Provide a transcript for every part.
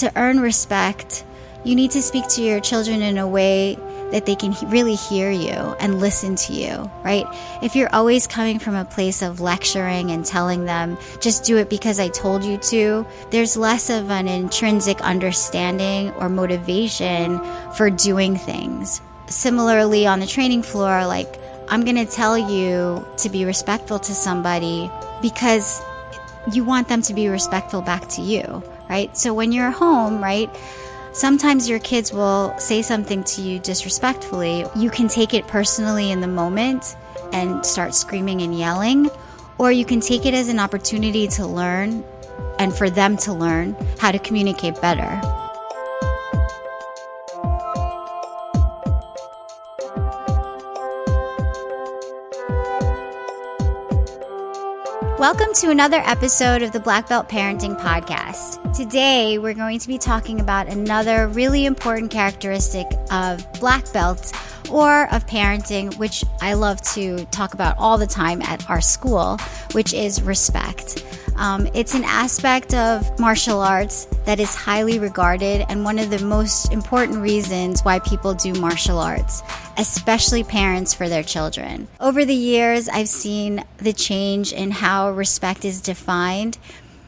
to earn respect, you need to speak to your children in a way that they can really hear you and listen to you, right? If you're always coming from a place of lecturing and telling them, just do it because I told you to, there's less of an intrinsic understanding or motivation for doing things. Similarly, on the training floor, like, I'm going to tell you to be respectful to somebody because you want them to be respectful back to you, right? So when you're home, right, sometimes your kids will say something to you disrespectfully. You can take it personally in the moment and start screaming and yelling, or you can take it as an opportunity to learn and for them to learn how to communicate better. Welcome to another episode of the Black Belt Parenting Podcast. Today, we're going to be talking about another really important characteristic of black belts or of parenting, which I love to talk about all the time at our school, which is respect. It's an aspect of martial arts that is highly regarded and one of the most important reasons why people do martial arts, especially parents for their children. Over the years, I've seen the change in how respect is defined.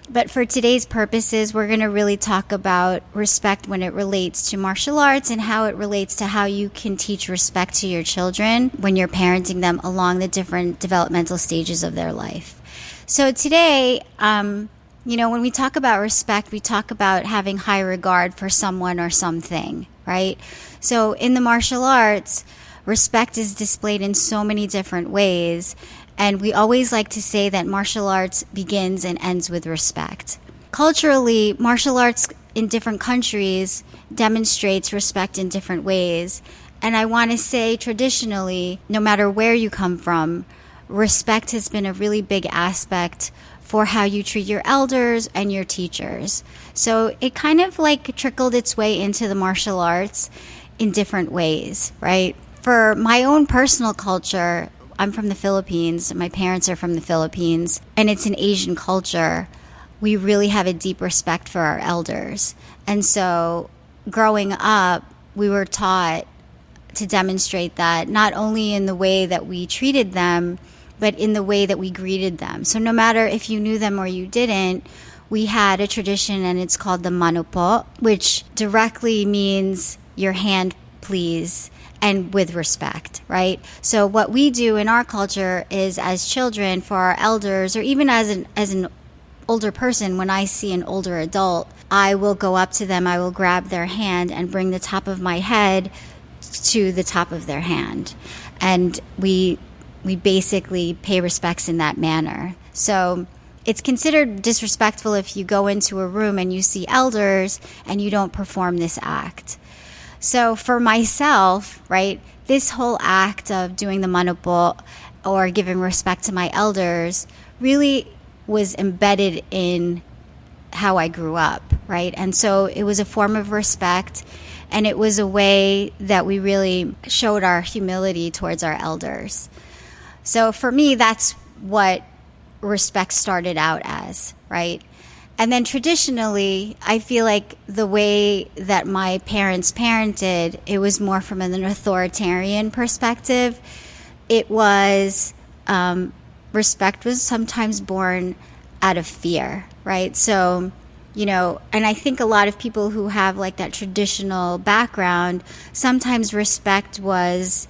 But for today's purposes, we're going to really talk about respect when it relates to martial arts and how it relates to how you can teach respect to your children when you're parenting them along the different developmental stages of their life. So today, when we talk about respect, we talk about having high regard for someone or something, right? So in the martial arts, respect is displayed in so many different ways. And we always like to say that martial arts begins and ends with respect. Culturally, martial arts in different countries demonstrates respect in different ways. And I want to say traditionally, no matter where you come from, respect has been a really big aspect for how you treat your elders and your teachers. So it kind of like trickled its way into the martial arts in different ways, right? For my own personal culture, I'm from the Philippines. My parents are from the Philippines, and it's an Asian culture. We really have a deep respect for our elders. And so growing up, we were taught to demonstrate that not only in the way that we treated them, but in the way that we greeted them. So no matter if you knew them or you didn't, we had a tradition, and it's called the mano po, which directly means your hand, please, and with respect, right? So what we do in our culture is, as children, for our elders, or even as an older person, when I see an older adult, I will go up to them, I will grab their hand and bring the top of my head to the top of their hand. And we basically pay respects in that manner. So it's considered disrespectful if you go into a room and you see elders and you don't perform this act. So for myself, right, this whole act of doing the mano po or giving respect to my elders really was embedded in how I grew up, right? And so it was a form of respect, and it was a way that we really showed our humility towards our elders. So for me, that's what respect started out as, right? And then traditionally, I feel like the way that my parents parented, it was more from an authoritarian perspective. It was, respect was sometimes born out of fear, right? So, and I think a lot of people who have like that traditional background, sometimes respect was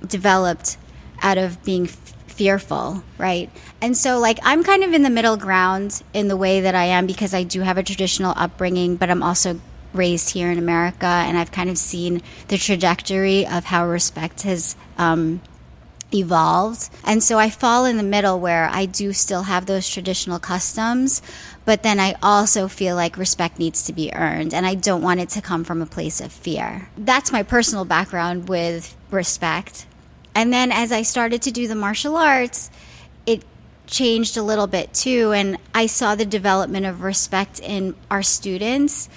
developed out of being fearful, right? And so like I'm kind of in the middle ground in the way that I am, because I do have a traditional upbringing, but I'm also raised here in America, and I've kind of seen the trajectory of how respect has evolved. And so I fall in the middle where I do still have those traditional customs, but then I also feel like respect needs to be earned, and I don't want it to come from a place of fear. That's my personal background with respect. And then as I started to do the martial arts, it changed a little bit too. And I saw the development of respect in our students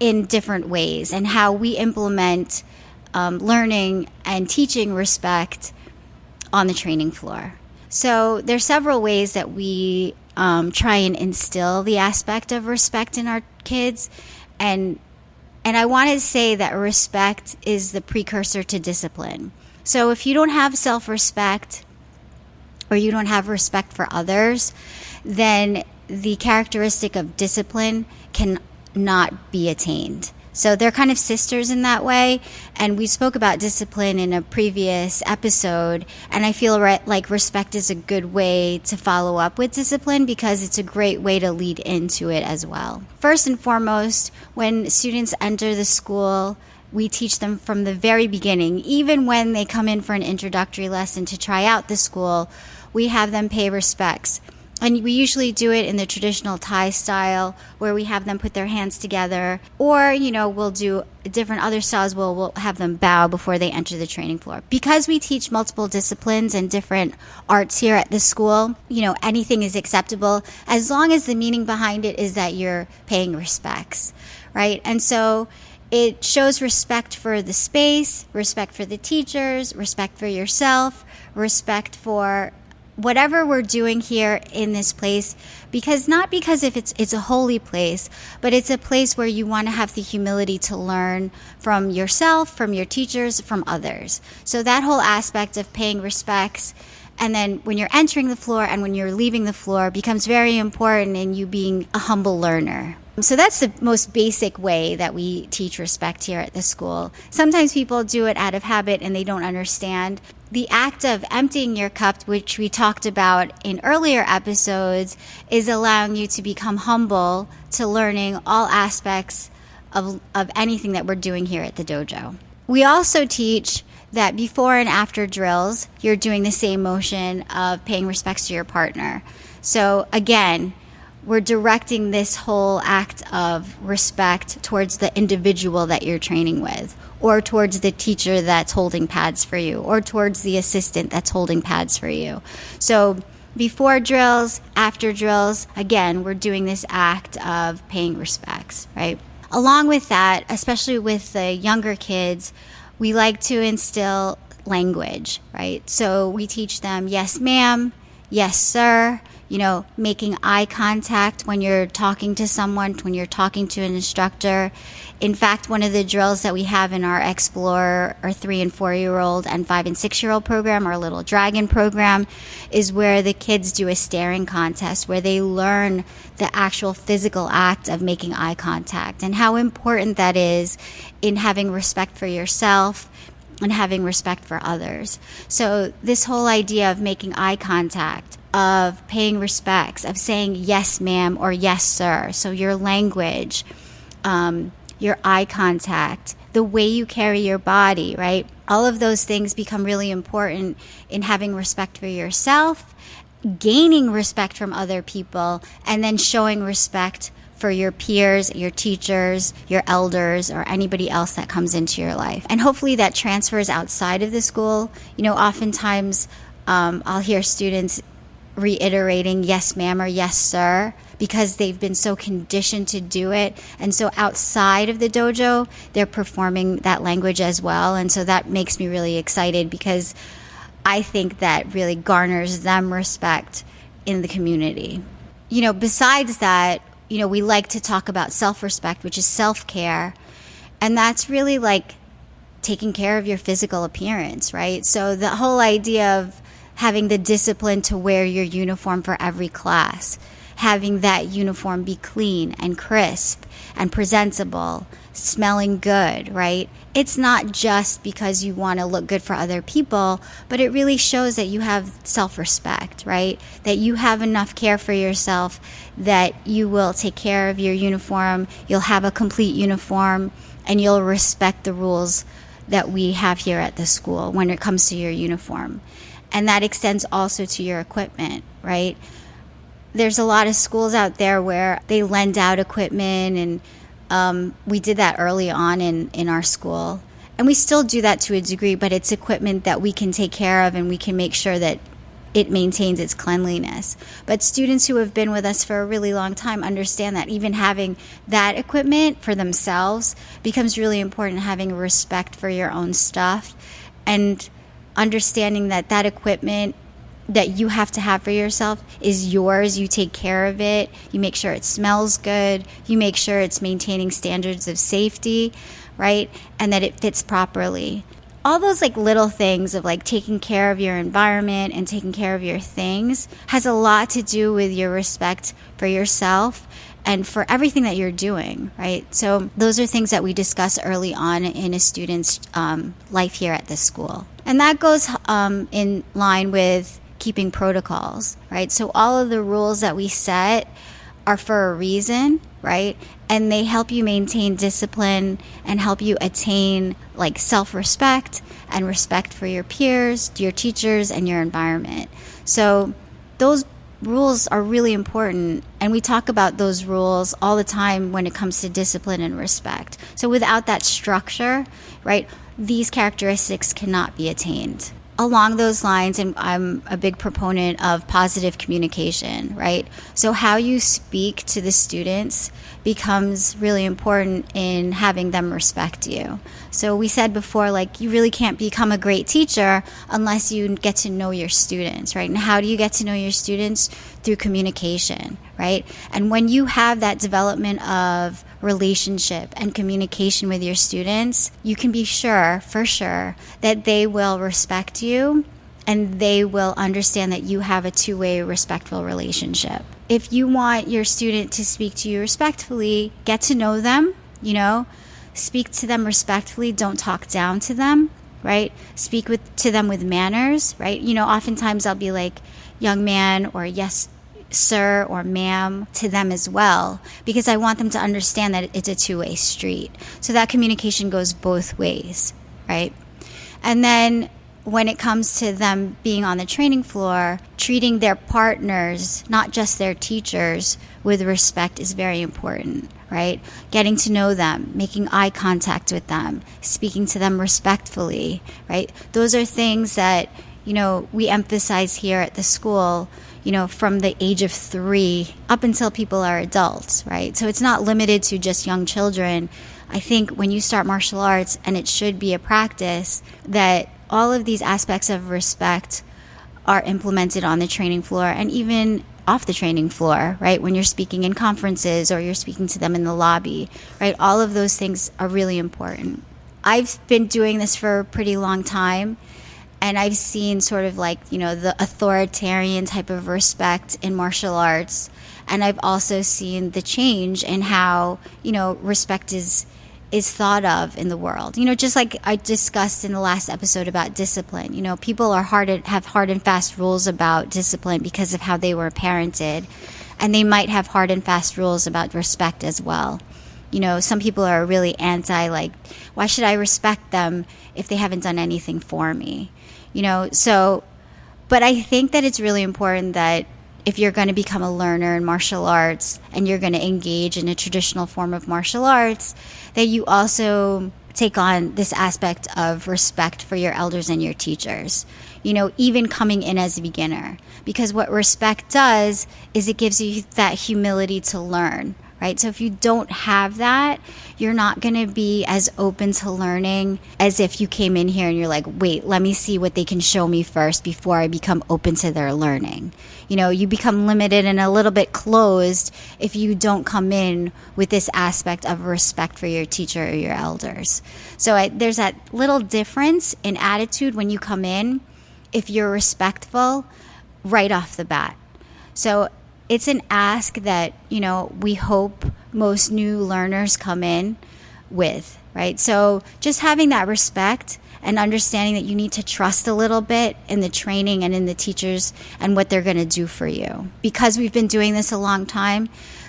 in different ways, and how we implement learning and teaching respect on the training floor. So there's several ways that we try and instill the aspect of respect in our kids. And I want to say that respect is the precursor to discipline. So if you don't have self-respect or you don't have respect for others, then the characteristic of discipline cannot be attained. So they're kind of sisters in that way. And we spoke about discipline in a previous episode. And I feel like respect is a good way to follow up with discipline because it's a great way to lead into it as well. First and foremost, when students enter the school, we teach them from the very beginning, even when they come in for an introductory lesson to try out the school, we have them pay respects. And we usually do it in the traditional Thai style where we have them put their hands together. Or, we'll do different other styles where we'll have them bow before they enter the training floor. Because we teach multiple disciplines and different arts here at the school, anything is acceptable as long as the meaning behind it is that you're paying respects, right? And so it shows respect for the space, respect for the teachers, respect for yourself, respect for whatever we're doing here in this place, because if it's a holy place, but it's a place where you want to have the humility to learn from yourself, from your teachers, from others. So that whole aspect of paying respects, and then when you're entering the floor and when you're leaving the floor becomes very important in you being a humble learner. So that's the most basic way that we teach respect here at the school. Sometimes people do it out of habit and they don't understand. The act of emptying your cup, which we talked about in earlier episodes, is allowing you to become humble to learning all aspects of anything that we're doing here at the dojo. We also teach that before and after drills, you're doing the same motion of paying respects to your partner. So again, we're directing this whole act of respect towards the individual that you're training with, or towards the teacher that's holding pads for you, or towards the assistant that's holding pads for you. So before drills, after drills, again, we're doing this act of paying respects, right? Along with that, especially with the younger kids, we like to instill language, right? So we teach them, yes, ma'am, yes, sir, making eye contact when you're talking to someone, when you're talking to an instructor. In fact, one of the drills that we have in our Explorer, our 3- and 4-year-old and 5- and 6-year-old program, our Little Dragon program, is where the kids do a staring contest where they learn the actual physical act of making eye contact and how important that is in having respect for yourself and having respect for others. So this whole idea of making eye contact, of paying respects, of saying yes, ma'am, or yes, sir. So your language, your eye contact, the way you carry your body, right? All of those things become really important in having respect for yourself, gaining respect from other people, and then showing respect for your peers, your teachers, your elders, or anybody else that comes into your life. And hopefully that transfers outside of the school. Oftentimes I'll hear students reiterating yes, ma'am, or yes, sir, because they've been so conditioned to do it. And so outside of the dojo, they're performing that language as well. And so that makes me really excited because I think that really garners them respect in the community. Besides that, we like to talk about self-respect, which is self-care. And that's really like taking care of your physical appearance, right? So the whole idea of having the discipline to wear your uniform for every class, having that uniform be clean and crisp and presentable, smelling good, right? It's not just because you want to look good for other people, but it really shows that you have self-respect, right? That you have enough care for yourself that you will take care of your uniform, you'll have a complete uniform, and you'll respect the rules that we have here at the school when it comes to your uniform. And that extends also to your equipment, right? There's a lot of schools out there where they lend out equipment, and we did that early on in our school. And we still do that to a degree, but it's equipment that we can take care of and we can make sure that it maintains its cleanliness. But students who have been with us for a really long time understand that even having that equipment for themselves becomes really important, having respect for your own stuff and understanding that equipment that you have to have for yourself is yours. You take care of it. You make sure it smells good. You make sure it's maintaining standards of safety, right? And that it fits properly. All those like little things of like taking care of your environment and taking care of your things has a lot to do with your respect for yourself and for everything that you're doing, right? So those are things that we discuss early on in a student's life here at the school. And that goes in line with keeping protocols, right? So all of the rules that we set are for a reason, right? And they help you maintain discipline and help you attain like self-respect and respect for your peers, your teachers, and your environment. So those rules are really important, and we talk about those rules all the time when it comes to discipline and respect. So without that structure, right, these characteristics cannot be attained. Along those lines, and I'm a big proponent of positive communication, right? So how you speak to the students becomes really important in having them respect you. So we said before, like, you really can't become a great teacher unless you get to know your students, right? And how do you get to know your students? Through communication, right? And when you have that development of relationship and communication with your students, you can be sure, for sure, that they will respect you and they will understand that you have a two-way respectful relationship. If you want your student to speak to you respectfully, get to know them, speak to them respectfully, don't talk down to them, right? Speak to them with manners, right? Oftentimes I'll be like, young man, or yes, sir, or ma'am to them as well, because I want them to understand that it's a two-way street. So that communication goes both ways, right? And then when it comes to them being on the training floor, treating their partners, not just their teachers, with respect is very important, right? Getting to know them, making eye contact with them, speaking to them respectfully, right? Those are things that, we emphasize here at the school, from the age of 3 up until people are adults, right? So it's not limited to just young children. I think when you start martial arts, and it should be a practice, that all of these aspects of respect are implemented on the training floor and even off the training floor, right? When you're speaking in conferences or you're speaking to them in the lobby, right? All of those things are really important. I've been doing this for a pretty long time, and I've seen sort of like, the authoritarian type of respect in martial arts. And I've also seen the change in how, respect is thought of in the world. Just like I discussed in the last episode about discipline. People have hard and fast rules about discipline because of how they were parented. And they might have hard and fast rules about respect as well. Some people are really anti, like, why should I respect them if they haven't done anything for me? But I think that it's really important that if you're going to become a learner in martial arts and you're going to engage in a traditional form of martial arts, that you also take on this aspect of respect for your elders and your teachers, even coming in as a beginner. Because what respect does is it gives you that humility to learn, right? So if you don't have that, you're not going to be as open to learning as if you came in here and you're like, wait, let me see what they can show me first before I become open to their learning. You become limited and a little bit closed if you don't come in with this aspect of respect for your teacher or your elders. So there's that little difference in attitude when you come in if you're respectful right off the bat. So it's an ask that, we hope most new learners come in with, right? So just having that respect and understanding that you need to trust a little bit in the training and in the teachers and what they're going to do for you. Because we've been doing this a long time,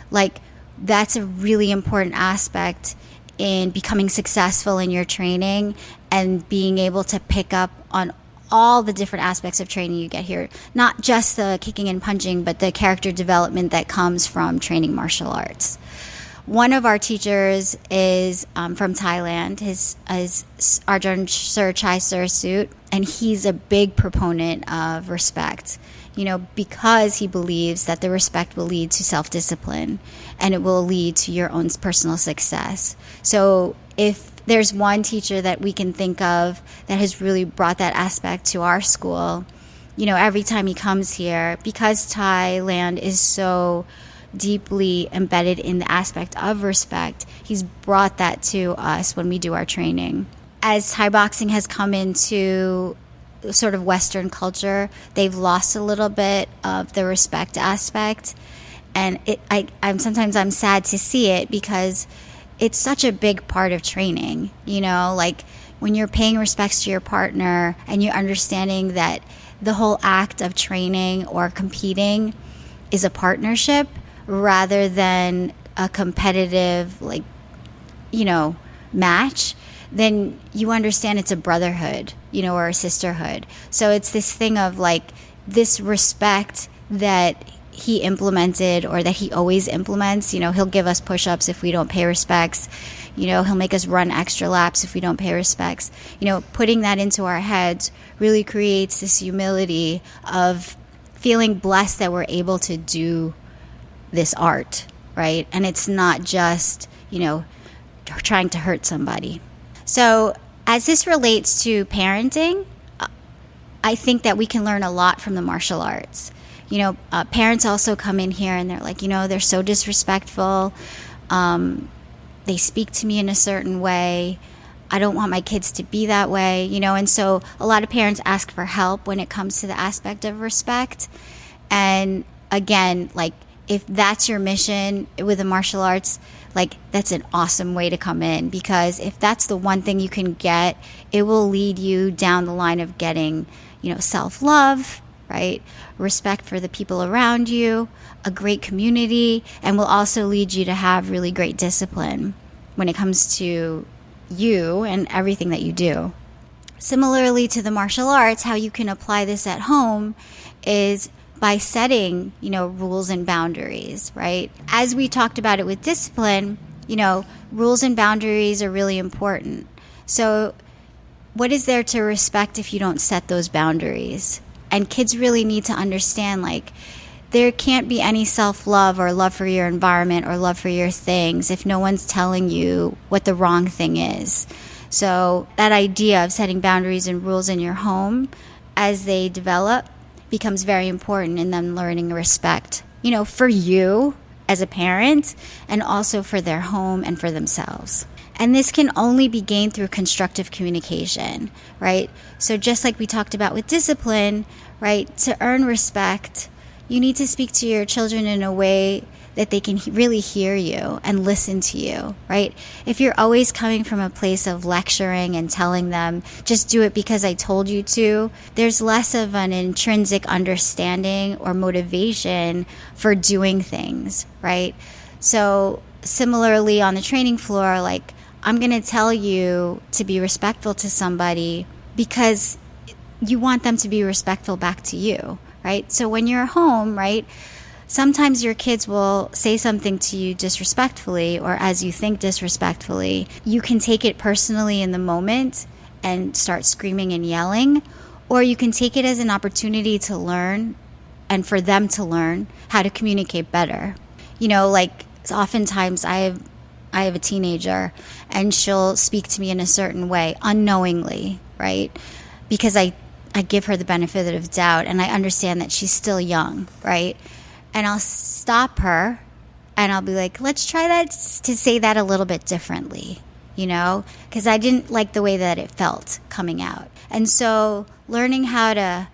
like, that's a really important aspect in becoming successful in your training and being able to pick up on all the different aspects of training you get here. Not just the kicking and punching, but the character development that comes from training martial arts. One of our teachers is from Thailand. His Arjun Sir Chai Sir Suit, and he's a big proponent of respect, because he believes that the respect will lead to self-discipline and it will lead to your own personal success. So if there's one teacher that we can think of that has really brought that aspect to our school, every time he comes here, because Thailand is so deeply embedded in the aspect of respect, he's brought that to us when we do our training. As Thai boxing has come into sort of Western culture, they've lost a little bit of the respect aspect. And I'm sad to see it, because it's such a big part of training, like when you're paying respects to your partner and you're understanding that the whole act of training or competing is a partnership rather than a competitive, match, then you understand it's a brotherhood, or a sisterhood. So it's this thing of this respect that he implemented, or that he always implements. He'll give us push-ups if we don't pay respects. He'll make us run extra laps if we don't pay respects. Putting that into our heads really creates this humility of feeling blessed that we're able to do this art, right? And it's not just, trying to hurt somebody. So as this relates to parenting, I think that we can learn a lot from the martial arts. Parents also come in here and they're like, they're so disrespectful. They speak to me in a certain way. I don't want my kids to be that way, and so a lot of parents ask for help when it comes to the aspect of respect. And again, if that's your mission with the martial arts, that's an awesome way to come in, because if that's the one thing you can get, it will lead you down the line of getting, self-love, right? Respect for the people around you, a great community, and will also lead you to have really great discipline when it comes to you and everything that you do. Similarly to the martial arts, how you can apply this at home is by setting, rules and boundaries, right? As we talked about it with discipline, rules and boundaries are really important. So what is there to respect if you don't set those boundaries? And kids really need to understand, there can't be any self-love or love for your environment or love for your things if no one's telling you what the wrong thing is. So that idea of setting boundaries and rules in your home as they develop becomes very important in them learning respect, for you as a parent, and also for their home and for themselves. And this can only be gained through constructive communication, right? So just like we talked about with discipline, right, to earn respect, you need to speak to your children in a way that they can really hear you and listen to you, right? If you're always coming from a place of lecturing and telling them, just do it because I told you to, there's less of an intrinsic understanding or motivation for doing things, right? So similarly on the training floor, I'm going to tell you to be respectful to somebody because you want them to be respectful back to you, right? So when you're home, right, sometimes your kids will say something to you disrespectfully or as you think disrespectfully. You can take it personally in the moment and start screaming and yelling, or you can take it as an opportunity to learn and for them to learn how to communicate better. Oftentimes I have a teenager and she'll speak to me in a certain way unknowingly, right? Because I give her the benefit of the doubt and I understand that she's still young, right? And I'll stop her and I'll be like, let's try to say that a little bit differently, because I didn't like the way that it felt coming out. And so learning how to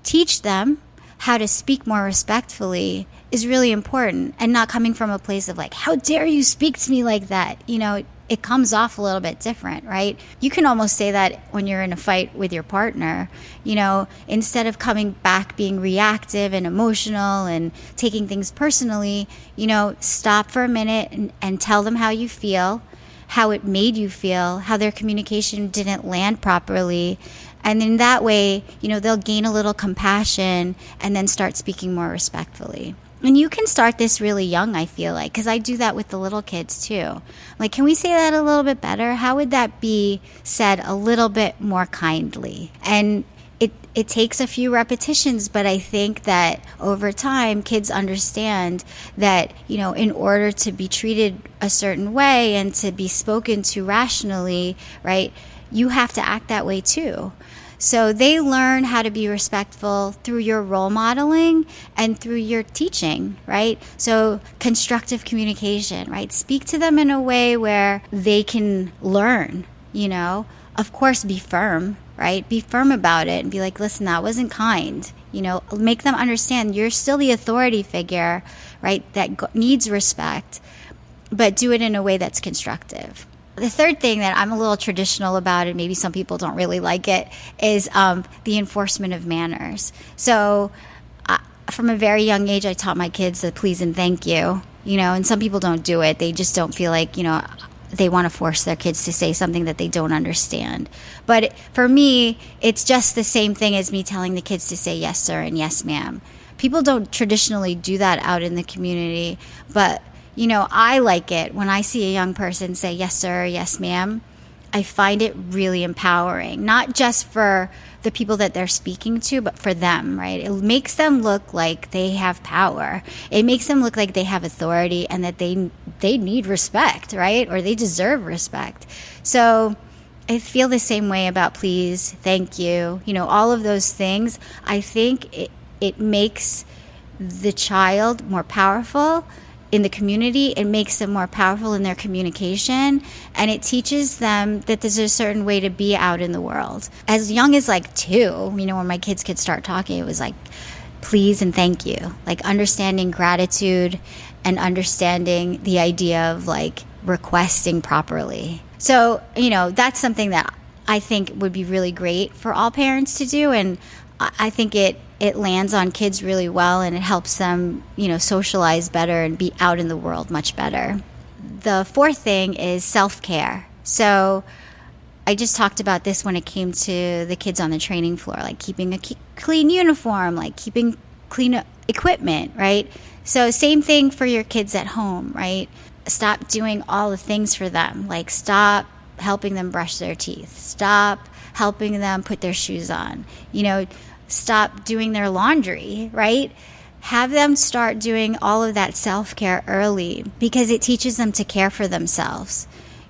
teach them how to speak more respectfully is really important, and not coming from a place of how dare you speak to me like that? It comes off a little bit different, right? You can almost say that when you're in a fight with your partner, instead of coming back being reactive and emotional and taking things personally, stop for a minute and tell them how you feel, how it made you feel, how their communication didn't land properly. And in that way, they'll gain a little compassion and then start speaking more respectfully. And you can start this really young, I feel like, because I do that with the little kids too. Can we say that a little bit better? How would that be said a little bit more kindly? And it takes a few repetitions, but I think that over time, kids understand that, in order to be treated a certain way and to be spoken to rationally, right, you have to act that way too. So they learn how to be respectful through your role modeling and through your teaching, right? So constructive communication, right? Speak to them in a way where they can learn, Of course, be firm, right? Be firm about it and be like, listen, that wasn't kind. Make them understand you're still the authority figure, right? That needs respect, but do it in a way that's constructive. The third thing that I'm a little traditional about, and maybe some people don't really like it, is the enforcement of manners. So from a very young age, I taught my kids the please and thank you, and some people don't do it. They just don't feel like, they want to force their kids to say something that they don't understand. But for me, it's just the same thing as me telling the kids to say yes, sir, and yes, ma'am. People don't traditionally do that out in the community, but I like it when I see a young person say, yes, sir, yes, ma'am. I find it really empowering, not just for the people that they're speaking to, but for them, right? It makes them look like they have power. It makes them look like they have authority and that they need respect, right? Or they deserve respect. So I feel the same way about please, thank you, all of those things. I think it makes the child more powerful in the community. It makes them more powerful in their communication, and it teaches them that there's a certain way to be out in the world. As young as 2, when my kids could start talking, it was like, please and thank you, understanding gratitude and understanding the idea of requesting properly. So, that's something that I think would be really great for all parents to do, and I think it lands on kids really well, and it helps them, socialize better and be out in the world much better. The fourth thing is self-care. So I just talked about this when it came to the kids on the training floor, keeping a clean uniform, keeping clean equipment, right? So same thing for your kids at home, right? Stop doing all the things for them. Stop helping them brush their teeth. Stop helping them put their shoes on. Stop doing their laundry, right? Have them start doing all of that self-care early, because it teaches them to care for themselves,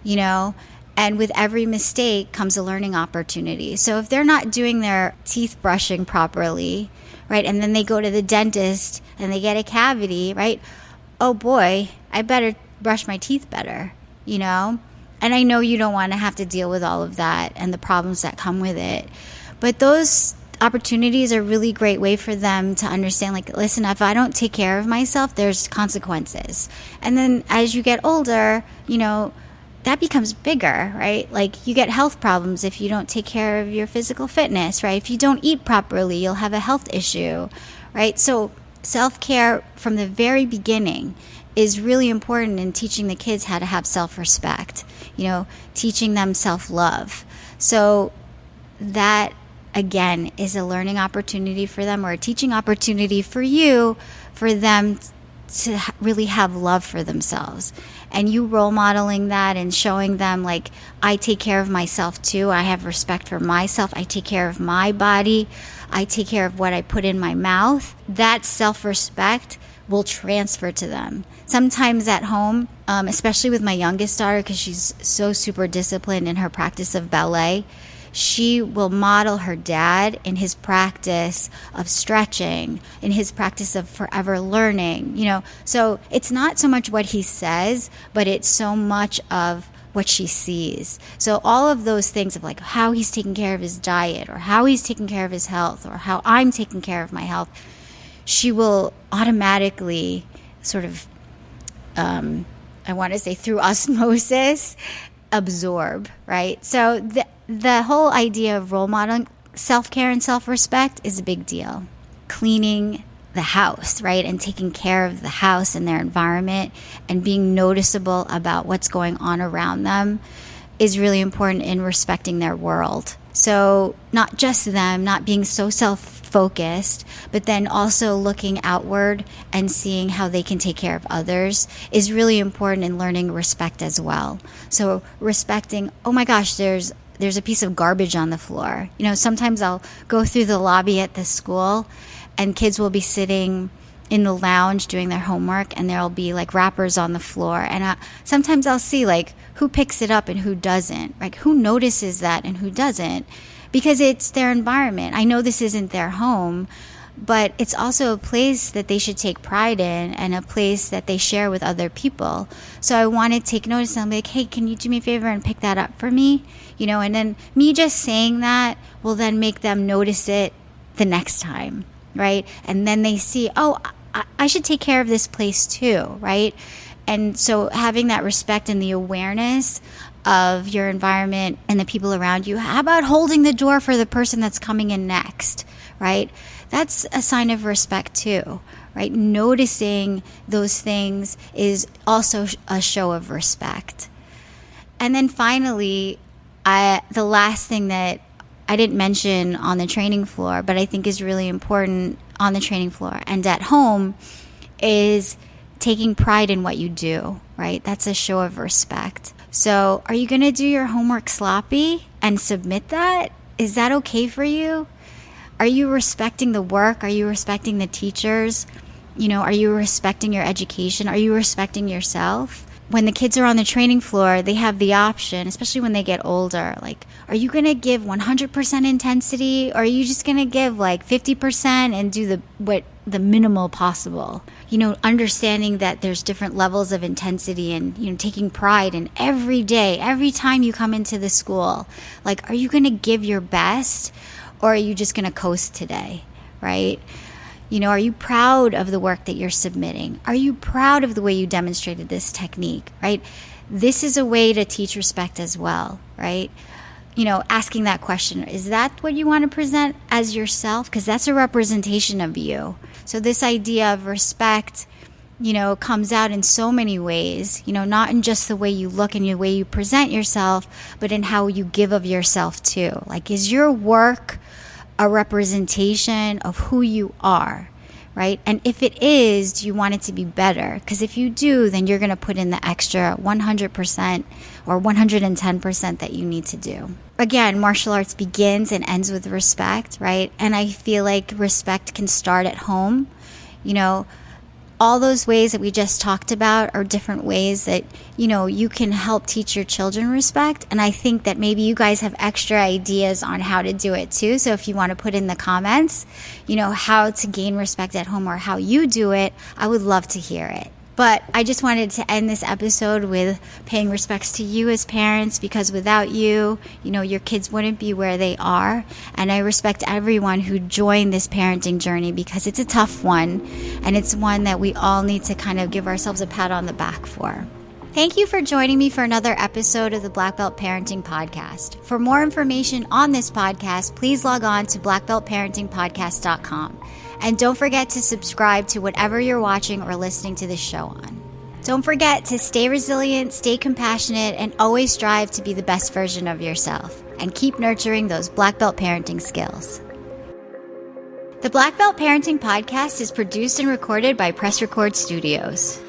and with every mistake comes a learning opportunity. So if they're not doing their teeth brushing properly, right, and then they go to the dentist and they get a cavity, right? Oh boy, I better brush my teeth better, And I know you don't want to have to deal with all of that and the problems that come with it, but those opportunities are a really great way for them to understand, listen, if I don't take care of myself, there's consequences. And then as you get older, that becomes bigger, right? You get health problems if you don't take care of your physical fitness, right? If you don't eat properly, you'll have a health issue, right? So self-care from the very beginning is really important in teaching the kids how to have self-respect, teaching them self-love. So that, again, is a learning opportunity for them, or a teaching opportunity for you, for them to really have love for themselves. And you role modeling that and showing them, I take care of myself too. I have respect for myself. I take care of my body. I take care of what I put in my mouth. That self-respect will transfer to them. Sometimes at home, especially with my youngest daughter, because she's so super disciplined in her practice of ballet, she will model her dad in his practice of stretching, in his practice of forever learning, So it's not so much what he says, but it's so much of what she sees. So all of those things of how he's taking care of his diet, or how he's taking care of his health, or how I'm taking care of my health, she will automatically sort of, I want to say through osmosis, absorb, right? So the whole idea of role modeling self-care and self-respect is a big deal. Cleaning the house, right? And taking care of the house and their environment and being noticeable about what's going on around them is really important in respecting their world. So not just them, not being so self-focused, but then also looking outward and seeing how they can take care of others is really important in learning respect as well. So respecting, oh my gosh, there's a piece of garbage on the floor. Sometimes I'll go through the lobby at the school and kids will be sitting in the lounge doing their homework, and there'll be wrappers on the floor. And sometimes I'll see who picks it up and who doesn't, who notices that and who doesn't. because it's their environment. I know this isn't their home, but it's also a place that they should take pride in and a place that they share with other people. So I want to take notice and be like, hey, can you do me a favor and pick that up for me? And then me just saying that will then make them notice it the next time, right? And then they see, oh, I should take care of this place too, right? And so having that respect and the awareness of your environment and the people around you. How about holding the door for the person that's coming in next, right? That's a sign of respect too, right? Noticing those things is also a show of respect. And then finally, the last thing that I didn't mention on the training floor, but I think is really important on the training floor and at home is taking pride in what you do, right? That's a show of respect. So are you going to do your homework sloppy and submit that? Is that okay for you? Are you respecting the work? Are you respecting the teachers? Are you respecting your education? Are you respecting yourself? When the kids are on the training floor, they have the option, especially when they get older, like, are you going to give 100% intensity, or are you just going to give like 50% and do the minimal possible? Understanding that there's different levels of intensity and, taking pride in every day, every time you come into the school. Like, are you going to give your best, or are you just going to coast today, right? Are you proud of the work that you're submitting? Are you proud of the way you demonstrated this technique, right? This is a way to teach respect as well, right? Asking that question, is that what you want to present as yourself? Because that's a representation of you. So this idea of respect, comes out in so many ways, not in just the way you look and the way you present yourself, but in how you give of yourself too. Like, is your work a representation of who you are, right? And if it is, do you want it to be better? Because if you do, then you're going to put in the extra 100% or 110% that you need to do. Again, martial arts begins and ends with respect, right? And I feel like respect can start at home. All those ways that we just talked about are different ways that, you can help teach your children respect. And I think that maybe you guys have extra ideas on how to do it too. So if you want to put in the comments, how to gain respect at home or how you do it, I would love to hear it. But I just wanted to end this episode with paying respects to you as parents, because without you, your kids wouldn't be where they are. And I respect everyone who joined this parenting journey, because it's a tough one. And it's one that we all need to kind of give ourselves a pat on the back for. Thank you for joining me for another episode of the Black Belt Parenting Podcast. For more information on this podcast, please log on to blackbeltparentingpodcast.com. And don't forget to subscribe to whatever you're watching or listening to this show on. Don't forget to stay resilient, stay compassionate, and always strive to be the best version of yourself. And keep nurturing those Black Belt parenting skills. The Black Belt Parenting Podcast is produced and recorded by Press Record Studios.